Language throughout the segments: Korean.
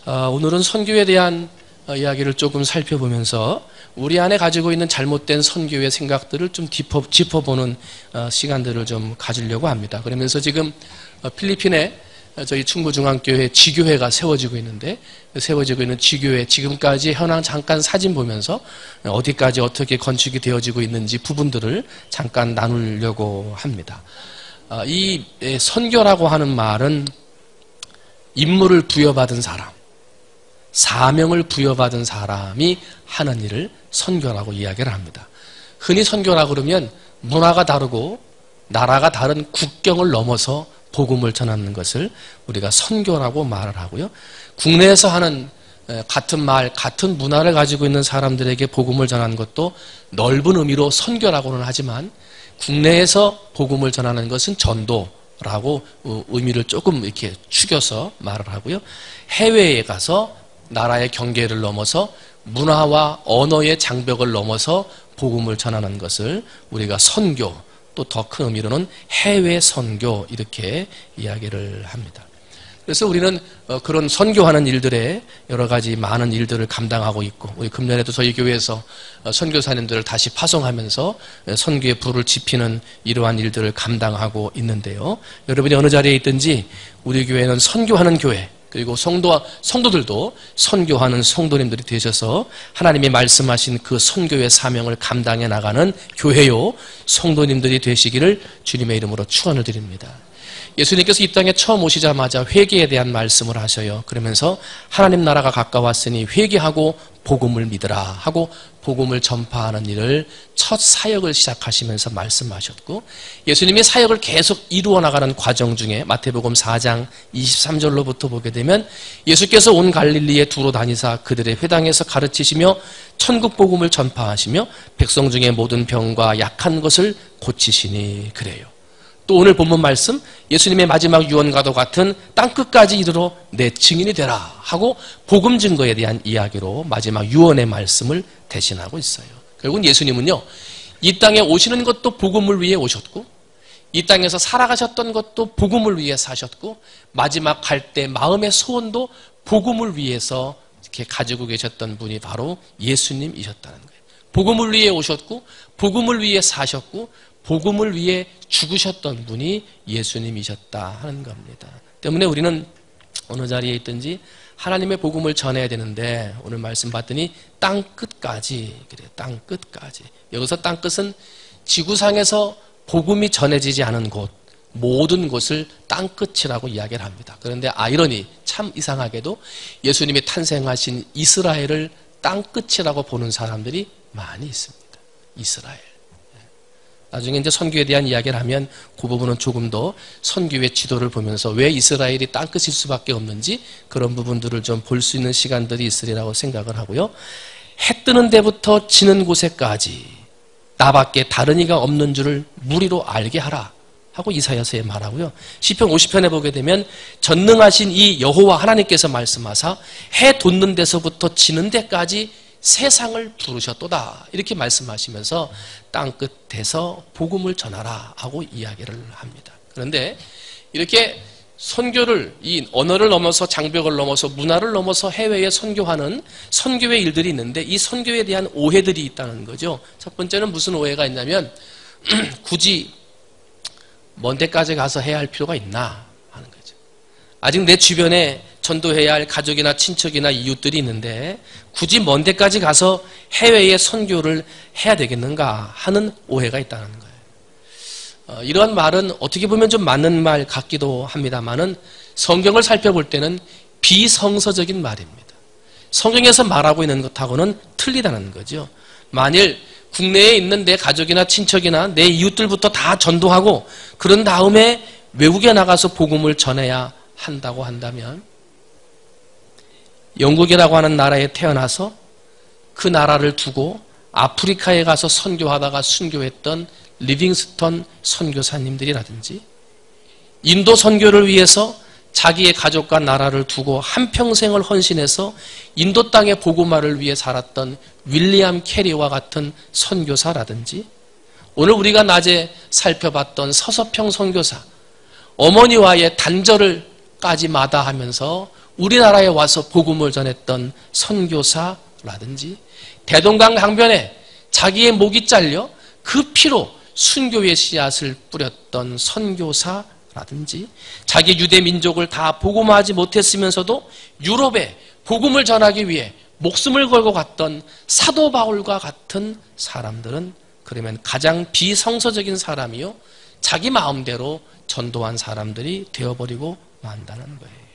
오늘은 선교에 대한 이야기를 조금 살펴보면서 우리 안에 가지고 있는 잘못된 선교의 생각들을 좀 짚어보는 시간들을 좀 가지려고 합니다. 그러면서 지금 필리핀에 저희 충무중앙교회 지교회가 세워지고 있는데, 세워지고 있는 지교회 지금까지 현황 잠깐 사진 보면서 어디까지 어떻게 건축이 되어지고 있는지 부분들을 잠깐 나누려고 합니다. 이 선교라고 하는 말은 임무를 부여받은 사람, 사명을 부여받은 사람이 하는 일을 선교라고 이야기를 합니다. 흔히 선교라고 그러면 문화가 다르고 나라가 다른 국경을 넘어서 복음을 전하는 것을 우리가 선교라고 말을 하고요. 국내에서 하는 같은 말, 같은 문화를 가지고 있는 사람들에게 복음을 전하는 것도 넓은 의미로 선교라고는 하지만 국내에서 복음을 전하는 것은 전도라고 의미를 조금 이렇게 축여서 말을 하고요. 해외에 가서 나라의 경계를 넘어서 문화와 언어의 장벽을 넘어서 복음을 전하는 것을 우리가 선교, 또 더 큰 의미로는 해외 선교 이렇게 이야기를 합니다. 그래서 우리는 그런 선교하는 일들에 여러 가지 많은 일들을 감당하고 있고, 우리 금년에도 저희 교회에서 선교사님들을 다시 파송하면서 선교의 불을 지피는 이러한 일들을 감당하고 있는데요. 여러분이 어느 자리에 있든지 우리 교회는 선교하는 교회, 그리고 성도들도 선교하는 성도님들이 되셔서 하나님이 말씀하신 그 선교의 사명을 감당해 나가는 교회요 성도님들이 되시기를 주님의 이름으로 축원을 드립니다. 예수님께서 이 땅에 처음 오시자마자 회개에 대한 말씀을 하셔요. 그러면서 하나님 나라가 가까웠으니 회개하고 복음을 믿으라 하고 복음을 전파하는 일을 첫 사역을 시작하시면서 말씀하셨고, 예수님이 사역을 계속 이루어 나가는 과정 중에 마태복음 4장 23절로부터 보게 되면 예수께서 온 갈릴리에 두루 다니사 그들의 회당에서 가르치시며 천국 복음을 전파하시며 백성 중에 모든 병과 약한 것을 고치시니 그래요. 또 오늘 본문 말씀, 예수님의 마지막 유언과도 같은 땅끝까지 이르러 내 증인이 되라 하고 복음 증거에 대한 이야기로 마지막 유언의 말씀을 대신하고 있어요. 결국은 예수님은요, 이 땅에 오시는 것도 복음을 위해 오셨고, 이 땅에서 살아가셨던 것도 복음을 위해 사셨고, 마지막 갈 때 마음의 소원도 복음을 위해서 이렇게 가지고 계셨던 분이 바로 예수님이셨다는 거예요. 복음을 위해 오셨고, 복음을 위해 사셨고, 복음을 위해 죽으셨던 분이 예수님이셨다 하는 겁니다. 때문에 우리는 어느 자리에 있든지 하나님의 복음을 전해야 되는데, 오늘 말씀 봤더니 땅끝까지, 그래요. 땅끝까지. 여기서 땅끝은 지구상에서 복음이 전해지지 않은 곳, 모든 곳을 땅끝이라고 이야기를 합니다. 그런데 아이러니, 참 이상하게도 예수님이 탄생하신 이스라엘을 땅끝이라고 보는 사람들이 많이 있습니다. 이스라엘. 나중에 이제 선교에 대한 이야기를 하면 그 부분은 조금 더 선교의 지도를 보면서 왜 이스라엘이 땅끝일 수밖에 없는지 그런 부분들을 좀 볼 수 있는 시간들이 있으리라고 생각을 하고요. 해 뜨는 데부터 지는 곳에까지 나밖에 다른 이가 없는 줄을 무리로 알게 하라 하고 이사야서에 말하고요. 시편 50편에 보게 되면 전능하신 이 여호와 하나님께서 말씀하사 해 돋는 데서부터 지는 데까지 세상을 부르셨도다 이렇게 말씀하시면서 땅끝에서 복음을 전하라 하고 이야기를 합니다. 그런데 이렇게 선교를, 이 언어를 넘어서 장벽을 넘어서 문화를 넘어서 해외에 선교하는 선교의 일들이 있는데, 이 선교에 대한 오해들이 있다는 거죠. 첫 번째는 무슨 오해가 있냐면 굳이 먼 데까지 가서 해야 할 필요가 있나 하는 거죠. 아직 내 주변에 전도해야 할 가족이나 친척이나 이웃들이 있는데 굳이 먼 데까지 가서 해외에 선교를 해야 되겠는가 하는 오해가 있다는 거예요. 이러한 말은 어떻게 보면 좀 맞는 말 같기도 합니다만은 성경을 살펴볼 때는 비성서적인 말입니다. 성경에서 말하고 있는 것하고는 틀리다는 거죠. 만일 국내에 있는 내 가족이나 친척이나 내 이웃들부터 다 전도하고 그런 다음에 외국에 나가서 복음을 전해야 한다고 한다면, 영국이라고 하는 나라에 태어나서 그 나라를 두고 아프리카에 가서 선교하다가 순교했던 리빙스턴 선교사님들이라든지, 인도 선교를 위해서 자기의 가족과 나라를 두고 한평생을 헌신해서 인도 땅의 복음화를 위해 살았던 윌리엄 캐리와 같은 선교사라든지, 오늘 우리가 낮에 살펴봤던 서서평 선교사, 어머니와의 단절을까지 마다하면서 우리나라에 와서 복음을 전했던 선교사라든지 대동강 강변에 자기의 목이 잘려 그 피로 순교의 씨앗을 뿌렸던 선교사라든지 자기 유대 민족을 다 복음화하지 못했으면서도 유럽에 복음을 전하기 위해 목숨을 걸고 갔던 사도 바울과 같은 사람들은 그러면 가장 비성서적인 사람이요 자기 마음대로 전도한 사람들이 되어버리고 만다는 거예요.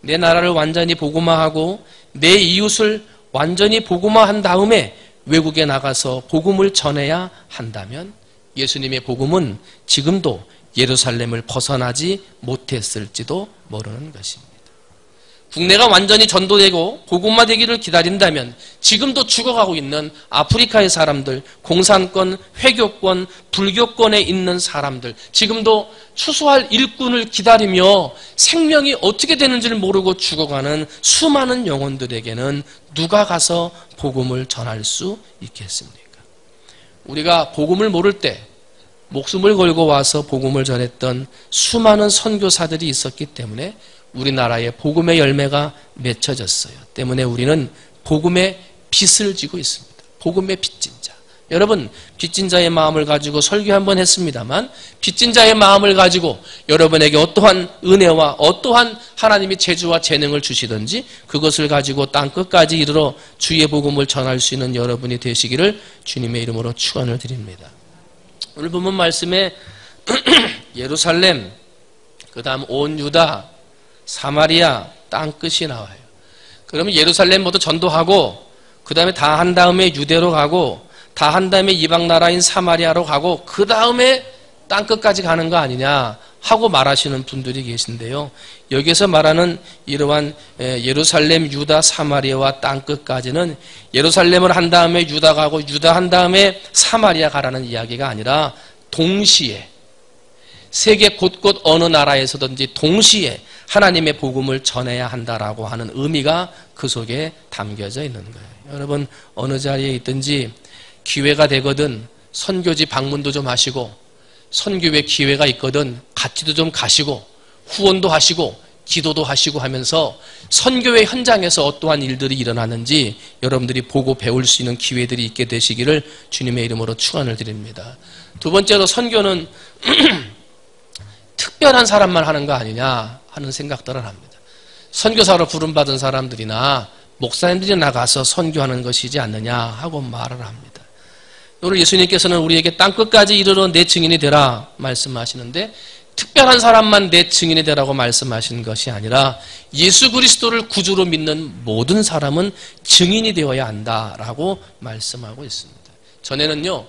내 나라를 완전히 복음화하고 내 이웃을 완전히 복음화한 다음에 외국에 나가서 복음을 전해야 한다면 예수님의 복음은 지금도 예루살렘을 벗어나지 못했을지도 모르는 것입니다. 국내가 완전히 전도되고 복음화되기를 기다린다면 지금도 죽어가고 있는 아프리카의 사람들, 공산권, 회교권, 불교권에 있는 사람들, 지금도 추수할 일꾼을 기다리며 생명이 어떻게 되는지를 모르고 죽어가는 수많은 영혼들에게는 누가 가서 복음을 전할 수 있겠습니까? 우리가 복음을 모를 때 목숨을 걸고 와서 복음을 전했던 수많은 선교사들이 있었기 때문에 우리나라에 복음의 열매가 맺혀졌어요. 때문에 우리는 복음의 빚을 지고 있습니다. 복음의 빚진 자. 여러분, 빚진 자의 마음을 가지고 설교 한번 했습니다만 빚진 자의 마음을 가지고 여러분에게 어떠한 은혜와 어떠한 하나님이 재주와 재능을 주시든지 그것을 가지고 땅끝까지 이르러 주의 복음을 전할 수 있는 여러분이 되시기를 주님의 이름으로 축원을 드립니다. 오늘 본문 말씀에 예루살렘, 그 다음 온 유다, 사마리아, 땅끝이 나와요. 그러면 예루살렘 모두 전도하고 그 다음에 다 한 다음에 유대로 가고 다 한 다음에 이방 나라인 사마리아로 가고 그 다음에 땅끝까지 가는 거 아니냐 하고 말하시는 분들이 계신데요. 여기서 말하는 이러한 예루살렘, 유다, 사마리아와 땅끝까지는 예루살렘을 한 다음에 유다 가고 유다 한 다음에 사마리아 가라는 이야기가 아니라 동시에 세계 곳곳 어느 나라에서든지 동시에 하나님의 복음을 전해야 한다라고 하는 의미가 그 속에 담겨져 있는 거예요. 여러분 어느 자리에 있든지 기회가 되거든 선교지 방문도 좀 하시고 선교회 기회가 있거든 같이도 좀 가시고 후원도 하시고 기도도 하시고 하면서 선교회 현장에서 어떠한 일들이 일어나는지 여러분들이 보고 배울 수 있는 기회들이 있게 되시기를 주님의 이름으로 축원을 드립니다. 두 번째로 선교는 특별한 사람만 하는 거 아니냐 하는 생각들을 합니다. 선교사로 부름받은 사람들이나 목사님들이 나가서 선교하는 것이지 않느냐 하고 말을 합니다. 오늘 예수님께서는 우리에게 땅끝까지 이르러 내 증인이 되라 말씀하시는데 특별한 사람만 내 증인이 되라고 말씀하시는 것이 아니라 예수 그리스도를 구주로 믿는 모든 사람은 증인이 되어야 한다라고 말씀하고 있습니다. 전에는요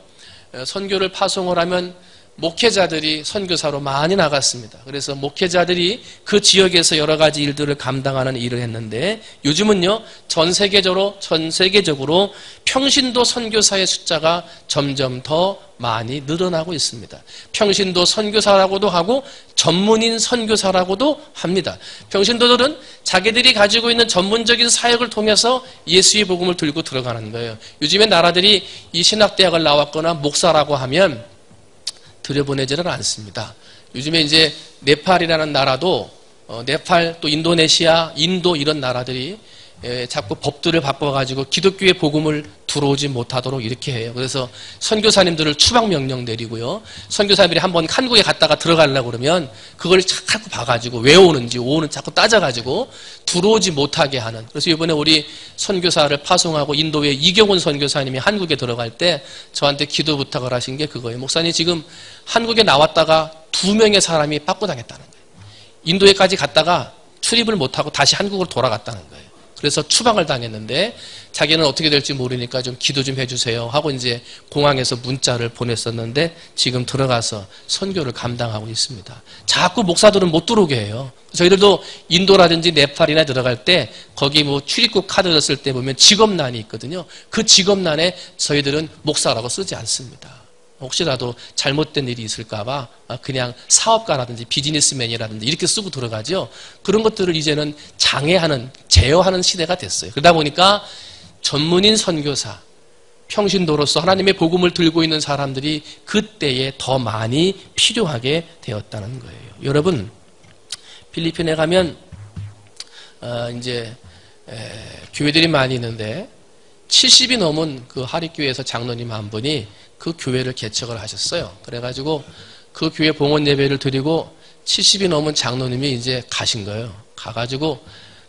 선교를 파송을 하면 목회자들이 선교사로 많이 나갔습니다. 그래서 목회자들이 그 지역에서 여러 가지 일들을 감당하는 일을 했는데 요즘은요 전 세계적으로 평신도 선교사의 숫자가 점점 더 많이 늘어나고 있습니다. 평신도 선교사라고도 하고 전문인 선교사라고도 합니다. 평신도들은 자기들이 가지고 있는 전문적인 사역을 통해서 예수의 복음을 들고 들어가는 거예요. 요즘에 나라들이 이 신학대학을 나왔거나 목사라고 하면 들여보내지를 않습니다. 요즘에 이제 네팔이라는 나라도 네팔 또 인도네시아, 인도 이런 나라들이 자꾸 법들을 바꿔가지고 기독교의 복음을 들어오지 못하도록 이렇게 해요. 그래서 선교사님들을 추방 명령 내리고요. 선교사님들이 한번 한국에 갔다가 들어가려고 그러면 그걸 자꾸 봐가지고 왜 오는지 오는 자꾸 따져가지고 들어오지 못하게 하는. 그래서 이번에 우리 선교사를 파송하고 인도의 이경훈 선교사님이 한국에 들어갈 때 저한테 기도 부탁을 하신 게 그거예요. 목사님 지금 한국에 나왔다가 2명의 사람이 빠꾸당했다는 거예요. 인도에까지 갔다가 출입을 못하고 다시 한국으로 돌아갔다는 거예요. 그래서 추방을 당했는데 자기는 어떻게 될지 모르니까 좀 기도 좀 해주세요 하고 이제 공항에서 문자를 보냈었는데 지금 들어가서 선교를 감당하고 있습니다. 자꾸 목사들은 못 들어오게 해요. 저희들도 인도라든지 네팔이나 들어갈 때 거기 뭐 출입국 카드 줬을 때 보면 직업란이 있거든요. 그 직업란에 저희들은 목사라고 쓰지 않습니다. 혹시라도 잘못된 일이 있을까봐 그냥 사업가라든지 비즈니스맨이라든지 이렇게 쓰고 들어가죠. 그런 것들을 이제는 제어하는 시대가 됐어요. 그러다 보니까 전문인 선교사, 평신도로서 하나님의 복음을 들고 있는 사람들이 그때에 더 많이 필요하게 되었다는 거예요. 여러분, 필리핀에 가면 이제 교회들이 많이 있는데 70이 넘은 그 하립교회에서 장로님 한 분이 그 교회를 개척을 하셨어요. 그래가지고 그 교회 봉헌 예배를 드리고 70이 넘은 장로님이 이제 가신 거예요. 가가지고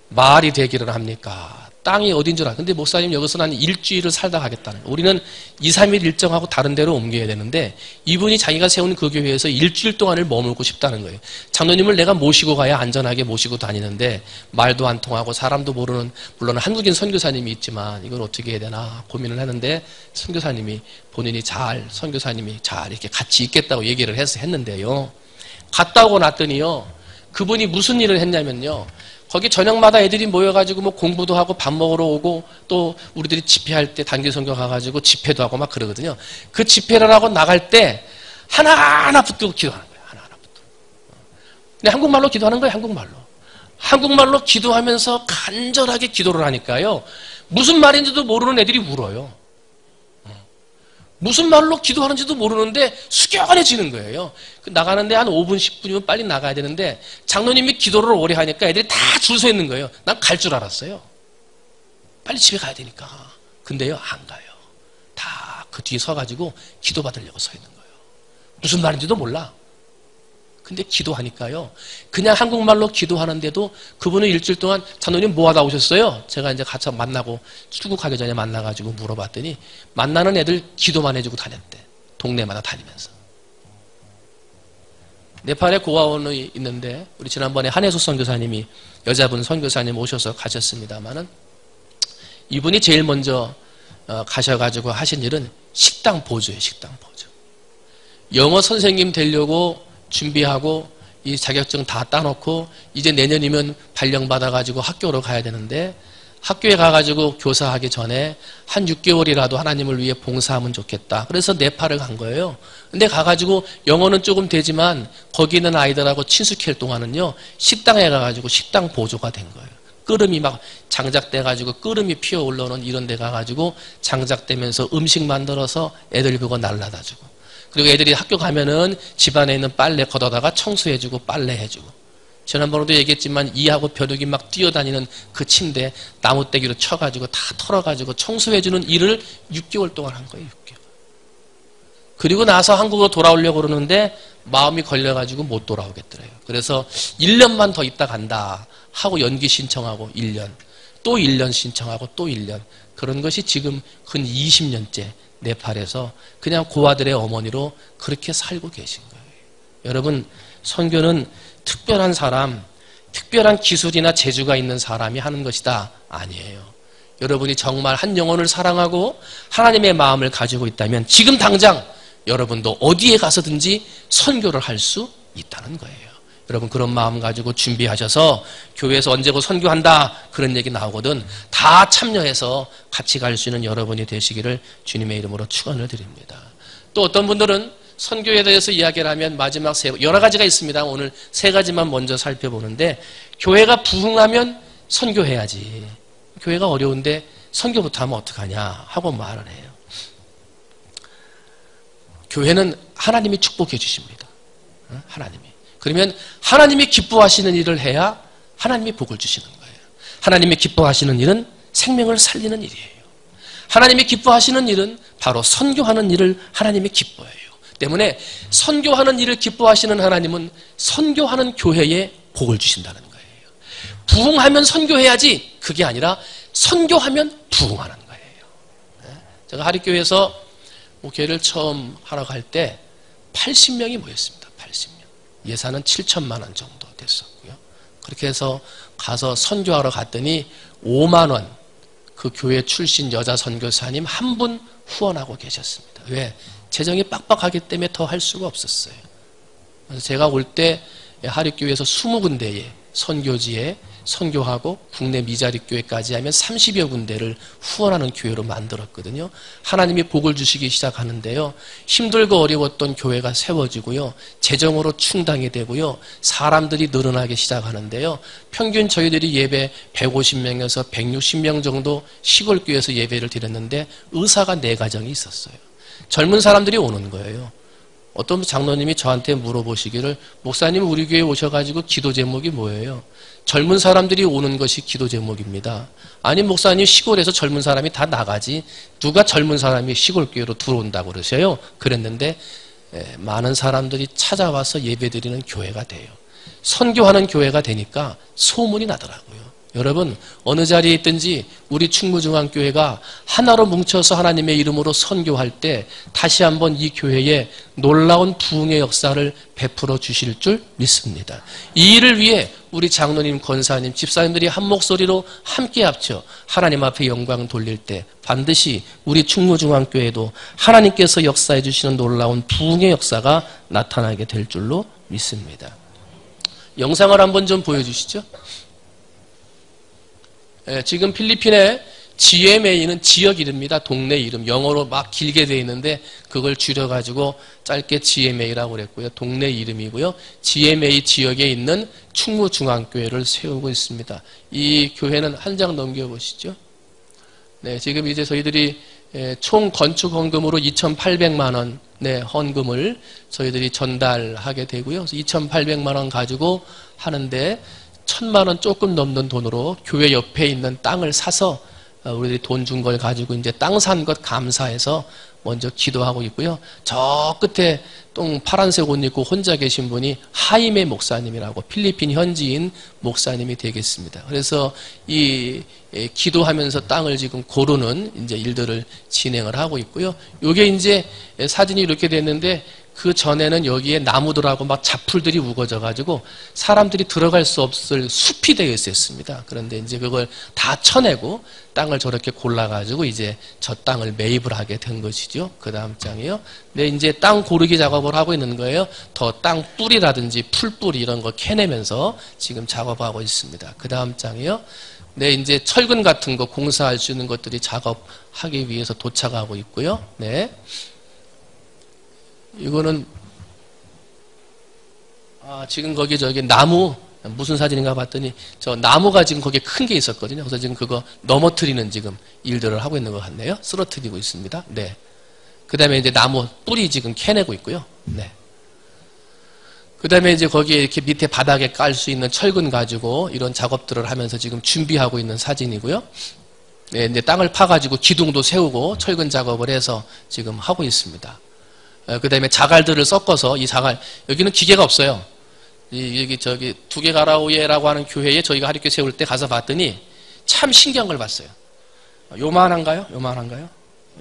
말이 되기를 합니까? 땅이 어딘 줄 알아. 근데 목사님 여기서 난 일주일을 살다 가겠다는 거예요. 우리는 2, 3일 일정하고 다른 데로 옮겨야 되는데 이분이 자기가 세운 그 교회에서 일주일 동안을 머물고 싶다는 거예요. 장로님을 내가 모시고 가야 안전하게 모시고 다니는데 말도 안 통하고 사람도 모르는, 물론 한국인 선교사님이 있지만 이걸 어떻게 해야 되나 고민을 하는데 선교사님이 선교사님이 잘 이렇게 같이 있겠다고 얘기를 했는데요. 갔다 오고 났더니요. 그분이 무슨 일을 했냐면요. 거기 저녁마다 애들이 모여가지고 뭐 공부도 하고 밥 먹으러 오고 또 우리들이 집회할 때 단기 선교 가가지고 집회도 하고 막 그러거든요. 그 집회를 하고 나갈 때 하나하나 붙들고 기도하는 거예요. 하나하나 붙들고. 근데 한국말로 기도하는 거예요. 한국말로 기도하면서 간절하게 기도를 하니까요. 무슨 말인지도 모르는 애들이 울어요. 무슨 말로 기도하는지도 모르는데 숙연해지는 거예요. 나가는데 한 5분, 10분이면 빨리 나가야 되는데 장로님이 기도를 오래 하니까 애들이 다 줄 서 있는 거예요. 난 갈 줄 알았어요. 빨리 집에 가야 되니까. 근데요, 안 가요. 다 그 뒤에 서가지고 기도 받으려고 서 있는 거예요. 무슨 말인지도 몰라. 근데 기도하니까요. 그냥 한국말로 기도하는데도 그분은 일주일 동안 장로님 뭐 하다 오셨어요? 제가 이제 같이 만나고 출국하기 전에 만나가지고 물어봤더니 만나는 애들 기도만 해주고 다녔대. 동네마다 다니면서. 네팔에 고아원이 있는데 우리 지난번에 한혜숙 선교사님이 여자분 선교사님 오셔서 가셨습니다마는 이분이 제일 먼저 가셔가지고 하신 일은 식당 보조예요. 식당 보조. 영어 선생님 되려고 준비하고 이 자격증 다 따놓고 이제 내년이면 발령받아가지고 학교로 가야 되는데 학교에 가가지고 교사하기 전에 한 6개월이라도 하나님을 위해 봉사하면 좋겠다. 그래서 네팔을 간 거예요. 근데 가가지고 영어는 조금 되지만 거기 있는 아이들하고 친숙할 동안은요. 식당에 가가지고 식당 보조가 된 거예요. 끓음이 막 장작돼가지고 끓음이 피어 올라오는 이런 데 가가지고 장작되면서 음식 만들어서 애들 그거 날라다주고 그리고 애들이 학교 가면은 집안에 있는 빨래 걷어다가 청소해주고 빨래해주고 지난번에도 얘기했지만 이하고 벼룩이 막 뛰어다니는 그 침대 나무떼기로 쳐가지고 다 털어가지고 청소해주는 일을 6개월 동안 한 거예요. 6개월. 그리고 나서 한국으로 돌아오려고 그러는데 마음이 걸려가지고 못 돌아오겠더래요. 그래서 1년만 더 있다 간다 하고 연기 신청하고 1년 또 1년 신청하고 또 1년 그런 것이 지금 근 20년째 네팔에서 그냥 고아들의 어머니로 그렇게 살고 계신 거예요. 여러분 선교는 특별한 사람, 특별한 기술이나 재주가 있는 사람이 하는 것이다. 아니에요. 여러분이 정말 한 영혼을 사랑하고 하나님의 마음을 가지고 있다면 지금 당장 여러분도 어디에 가서든지 선교를 할 수 있다는 거예요. 여러분 그런 마음 가지고 준비하셔서 교회에서 언제 곧 선교한다 그런 얘기 나오거든 다 참여해서 같이 갈 수 있는 여러분이 되시기를 주님의 이름으로 축원을 드립니다. 또 어떤 분들은 선교에 대해서 이야기를 하면 마지막 여러 가지가 있습니다. 오늘 3가지만 먼저 살펴보는데 교회가 부흥하면 선교해야지. 교회가 어려운데 선교부터 하면 어떡하냐 하고 말을 해요. 교회는 하나님이 축복해 주십니다. 하나님이. 그러면 하나님이 기뻐하시는 일을 해야 하나님이 복을 주시는 거예요. 하나님이 기뻐하시는 일은 생명을 살리는 일이에요. 하나님이 기뻐하시는 일은 바로 선교하는 일을 하나님이 기뻐해요. 때문에 선교하는 일을 기뻐하시는 하나님은 선교하는 교회에 복을 주신다는 거예요. 부흥하면 선교해야지 그게 아니라 선교하면 부흥하는 거예요. 제가 하립교회에서 목회를 처음 하러 갈 때 80명이 모였습니다. 80명. 예산은 7천만 원 정도 됐었고요. 그렇게 해서 가서 선교하러 갔더니 5만 원 그 교회 출신 여자 선교사님 한 분 후원하고 계셨습니다. 왜? 재정이 빡빡하기 때문에 더 할 수가 없었어요. 그래서 제가 올 때 하립교회에서 20군데에 선교지에 선교하고 국내 미자립 교회까지 하면 30여 군데를 후원하는 교회로 만들었거든요. 하나님이 복을 주시기 시작하는데요. 힘들고 어려웠던 교회가 세워지고요. 재정으로 충당이 되고요. 사람들이 늘어나기 시작하는데요. 평균 저희들이 예배 150명에서 160명 정도 시골 교회에서 예배를 드렸는데 의사가 4가정이 있었어요. 젊은 사람들이 오는 거예요. 어떤 장로님이 저한테 물어보시기를 목사님 우리 교회 오셔가지고 기도 제목이 뭐예요? 젊은 사람들이 오는 것이 기도 제목입니다. 아니 목사님 시골에서 젊은 사람이 다 나가지 누가 젊은 사람이 시골 교회로 들어온다고 그러세요? 그랬는데 많은 사람들이 찾아와서 예배드리는 교회가 돼요. 선교하는 교회가 되니까 소문이 나더라고요. 여러분 어느 자리에 있든지 우리 충무중앙교회가 하나로 뭉쳐서 하나님의 이름으로 선교할 때 다시 한번 이 교회에 놀라운 부흥의 역사를 베풀어 주실 줄 믿습니다. 이 일을 위해 우리 장로님, 권사님, 집사님들이 한 목소리로 함께 합쳐 하나님 앞에 영광 돌릴 때 반드시 우리 충무중앙교회도 하나님께서 역사해 주시는 놀라운 부흥의 역사가 나타나게 될 줄로 믿습니다. 영상을 한번 좀 보여주시죠. 지금 필리핀의 GMA는 지역 이름입니다. 동네 이름. 영어로 막 길게 되어 있는데 그걸 줄여가지고 짧게 GMA라고 그랬고요. 동네 이름이고요. GMA 지역에 있는 충무중앙교회를 세우고 있습니다. 이 교회는 한 장 넘겨보시죠. 네, 지금 이제 저희들이 총 건축 헌금으로 2,800만 원 헌금을 저희들이 전달하게 되고요. 그래서 2,800만 원 가지고 하는데 1,000만 원 조금 넘는 돈으로 교회 옆에 있는 땅을 사서 우리들이 돈 준 걸 가지고 이제 땅 산 것 감사해서 먼저 기도하고 있고요. 저 끝에 똥 파란색 옷 입고 혼자 계신 분이 하이메 목사님이라고 필리핀 현지인 목사님이 되겠습니다. 그래서 이 기도하면서 땅을 지금 고르는 이제 일들을 진행을 하고 있고요. 요게 이제 사진이 이렇게 됐는데 그 전에는 여기에 나무들하고 막 잡풀들이 우거져 가지고 사람들이 들어갈 수 없을 숲이 되어 있었습니다. 그런데 이제 그걸 다 쳐내고 땅을 저렇게 골라 가지고 이제 저 땅을 매입을 하게 된 것이죠. 그 다음 장이요. 네, 이제 땅 고르기 작업을 하고 있는 거예요. 더 땅 뿌리라든지 풀뿌리 이런 거 캐내면서 지금 작업하고 있습니다. 그 다음 장이요. 네, 이제 철근 같은 거 공사할 수 있는 것들이 작업하기 위해서 도착하고 있고요. 네. 이거는 지금 거기 저기 나무 무슨 사진인가 봤더니 저 나무가 지금 거기에 큰 게 있었거든요. 그래서 지금 그거 넘어뜨리는 지금 일들을 하고 있는 것 같네요. 쓰러뜨리고 있습니다. 네. 그 다음에 이제 나무 뿌리 지금 캐내고 있고요. 네. 그 다음에 이제 거기에 이렇게 밑에 바닥에 깔 수 있는 철근 가지고 이런 작업들을 하면서 지금 준비하고 있는 사진이고요. 네, 이제 땅을 파가지고 기둥도 세우고 철근 작업을 해서 지금 하고 있습니다. 그 다음에 자갈들을 섞어서 이 자갈, 여기는 기계가 없어요. 여기 저기 두개가라오예라고 하는 교회에 저희가 하리교 세울 때 가서 봤더니 참 신기한 걸 봤어요. 요만한가요? 요만한가요?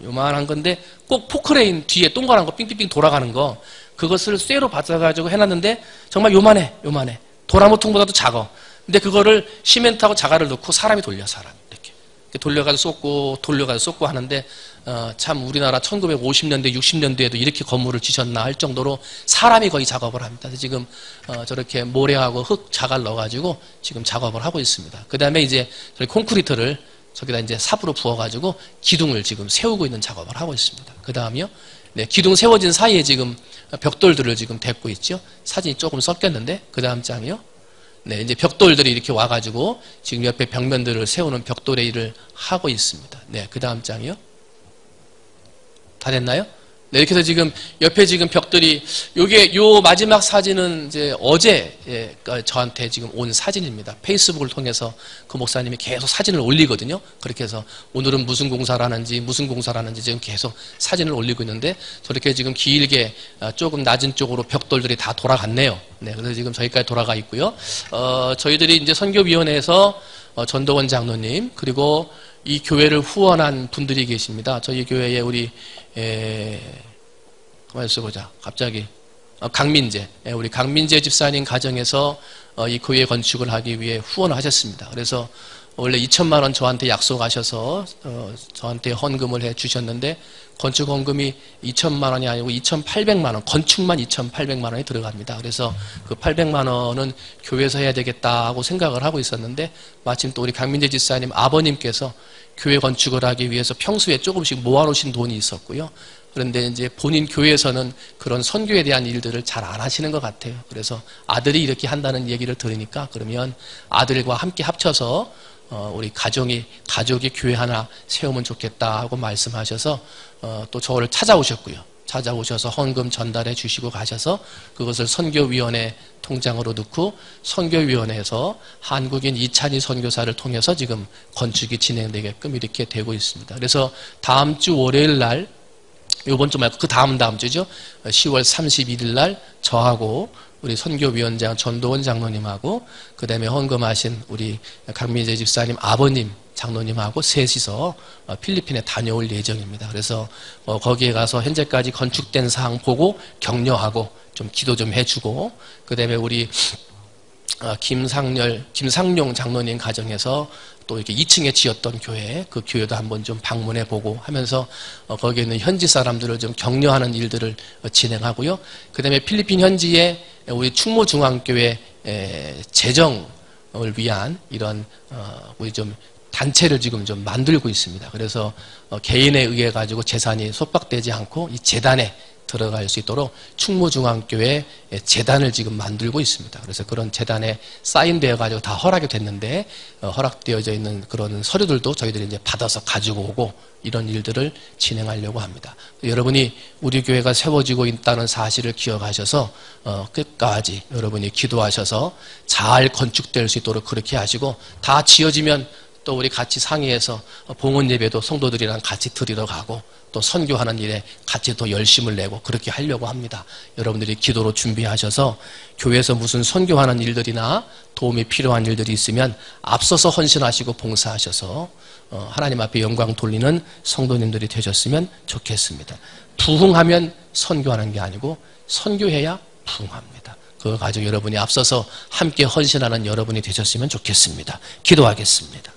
요만한 건데 꼭 포크레인 뒤에 동그란 거 삥삥삥 돌아가는 거 그것을 쇠로 받아가지고 해놨는데 정말 요만해. 도라무통보다도 작아. 근데 그거를 시멘트하고 자갈을 넣고 사람이 돌려, 사람. 돌려가지고 쏟고 하는데 참 우리나라 1950년대 60년대에도 이렇게 건물을 지셨나 할 정도로 사람이 거의 작업을 합니다. 그래서 지금 저렇게 모래하고 흙 자갈 넣어가지고 지금 작업을 하고 있습니다. 그 다음에 이제 저희 콘크리트를 저기다 이제 삽으로 부어가지고 기둥을 지금 세우고 있는 작업을 하고 있습니다. 그 다음이요. 네, 기둥 세워진 사이에 지금 벽돌들을 지금 댔고 있죠. 사진이 조금 섞였는데 그 다음 장이요. 네, 이제 벽돌들이 이렇게 와가지고 지금 옆에 벽면들을 세우는 벽돌의 일을 하고 있습니다. 네, 그 다음 장이요. 다 됐나요? 네, 이렇게 해서 지금 옆에 지금 벽들이 요 마지막 사진은 이제 어제 저한테 지금 온 사진입니다. 페이스북을 통해서 그 목사님이 계속 사진을 올리거든요. 그렇게 해서 오늘은 무슨 공사를 하는지 지금 계속 사진을 올리고 있는데 저렇게 지금 길게 조금 낮은 쪽으로 벽돌들이 다 돌아갔네요. 네, 그래서 지금 저희까지 돌아가 있고요. 저희들이 이제 선교위원회에서 전도원 장로님 그리고 이 교회를 후원한 분들이 계십니다. 저희 교회에 우리 가만히 있어보자. 갑자기 강민재, 우리 강민재 집사님 가정에서 이 교회 건축을 하기 위해 후원을 하셨습니다. 그래서 원래 2,000만 원 저한테 약속하셔서 저한테 헌금을 해 주셨는데 건축 헌금이 2,000만 원이 아니고 2,800만 원, 건축만 2,800만 원이 들어갑니다. 그래서 그 800만 원은 교회에서 해야 되겠다고 생각을 하고 있었는데 마침 또 우리 강민재 집사님 아버님께서 교회 건축을 하기 위해서 평소에 조금씩 모아놓으신 돈이 있었고요. 그런데 이제 본인 교회에서는 그런 선교에 대한 일들을 잘 안 하시는 것 같아요. 그래서 아들이 이렇게 한다는 얘기를 들으니까 그러면 아들과 함께 합쳐서 우리 가족이 교회 하나 세우면 좋겠다 하고 말씀하셔서 또 저를 찾아오셨고요. 찾아오셔서 헌금 전달해 주시고 가셔서 그것을 선교위원회 통장으로 넣고 선교위원회에서 한국인 이찬희 선교사를 통해서 지금 건축이 진행되게끔 이렇게 되고 있습니다. 그래서 다음 주 월요일 날, 요번 주 말고 그 다음 주죠. 10월 31일 날 저하고 우리 선교위원장 전도원 장로님하고 그 다음에 헌금하신 우리 강민재 집사님 아버님 장로님하고 셋이서 필리핀에 다녀올 예정입니다. 그래서 거기에 가서 현재까지 건축된 사항 보고 격려하고 좀 기도 좀 해주고 그 다음에 우리 김상용 장로님 가정에서 또 이렇게 2층에 지었던 교회, 그 교회도 한번 좀 방문해 보고 하면서 거기에 있는 현지 사람들을 좀 격려하는 일들을 진행하고요. 그 다음에 필리핀 현지에 우리 충무중앙교회 재정을 위한 이런 우리 좀 단체를 지금 좀 만들고 있습니다. 그래서 개인에 의해 가지고 재산이 속박되지 않고 이 재단에 들어갈 수 있도록 충무중앙교회 재단을 지금 만들고 있습니다. 그래서 그런 재단에 사인되어 가지고 다 허락이 됐는데 허락되어져 있는 그런 서류들도 저희들이 이제 받아서 가지고 오고 이런 일들을 진행하려고 합니다. 여러분이 우리 교회가 세워지고 있다는 사실을 기억하셔서 끝까지 여러분이 기도하셔서 잘 건축될 수 있도록 그렇게 하시고 다 지어지면 또 우리 같이 상의해서 봉헌 예배도 성도들이랑 같이 드리러 가고 또 선교하는 일에 같이 더 열심을 내고 그렇게 하려고 합니다. 여러분들이 기도로 준비하셔서 교회에서 무슨 선교하는 일들이나 도움이 필요한 일들이 있으면 앞서서 헌신하시고 봉사하셔서 하나님 앞에 영광 돌리는 성도님들이 되셨으면 좋겠습니다. 부흥하면 선교하는 게 아니고 선교해야 부흥합니다. 그거 가지고 여러분이 앞서서 함께 헌신하는 여러분이 되셨으면 좋겠습니다. 기도하겠습니다.